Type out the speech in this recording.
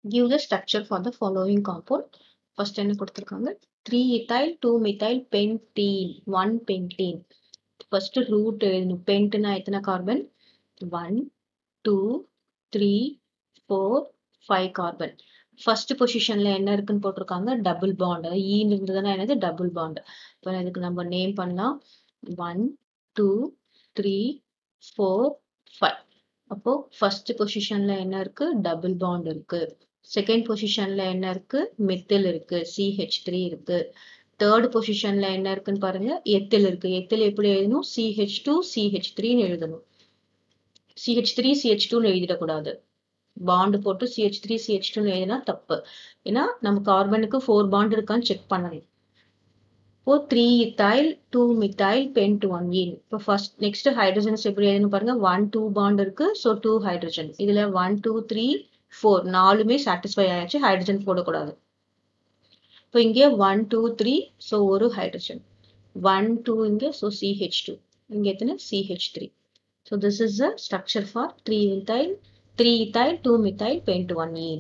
Give the structure for the following compound. First என்ன கொடுத்திருக்காங்க 3-ethyl 2-methyl pentene 1 pentene. First root எழுதணும். pentனா எத்தனை carbon 1 2 3 4 5 carbon. First பொசிஷன்ல என்ன இருக்குன்னு போட்டிருக்காங்க டபுள் பாண்ட். ஈன்னு இருந்ததுன்னா என்னது டபுள் பாண்ட். இப்போ இதுக்கு நம்ம நேம் பண்ணலாம் 1 2 3 4 5. அப்போ ஃபர்ஸ்ட் பொசிஷன்ல என்ன இருக்கு டபுள் பாண்ட் இருக்கு. செகண்ட் பொசிஷன்ல என்ன இருக்கு மெத்தில் இருக்கு CH3 இருக்கு. தேர்ட் பொசிஷன்ல என்ன இருக்குன்னு பாருங்க எத்தில் இருக்கு. எத்தில் எப்படி எழுதணும் CH2 CH3 எழுதணும். CH3 CH2 எழுதிடக்கூடாது. பாண்ட் போட்டு CH3 CH2 எழுதினா தப்பு. ஏன்னா நம்ம கார்பனுக்கு 4 பாண்ட் இருக்கான்னு செக் பண்ணணும். இப்போ 3-ethyl 2-methyl pent1ene. இப்போ ஃபர்ஸ்ட் நெக்ஸ்ட் ஹைட்ரஜன்ஸ் எப்படி எழுதணும் பாருங்க 1 2 பாண்ட் இருக்கு. So 2 hydrogen. இதுல 1 2 3 4 நாலுமே சாட்டிஸ்ஃபை ஆயாச்சு. ஹைட்ரஜன் போடக்கூடாது. இப்போ இங்கே 1 2 3 ஸோ ஒரு ஹைட்ரஜன் 1 2 இங்கே ஸோ CH2 இங்கே எத்தனை CH3. So this is the structure for 3-ethyl 2-methyl pent1ene.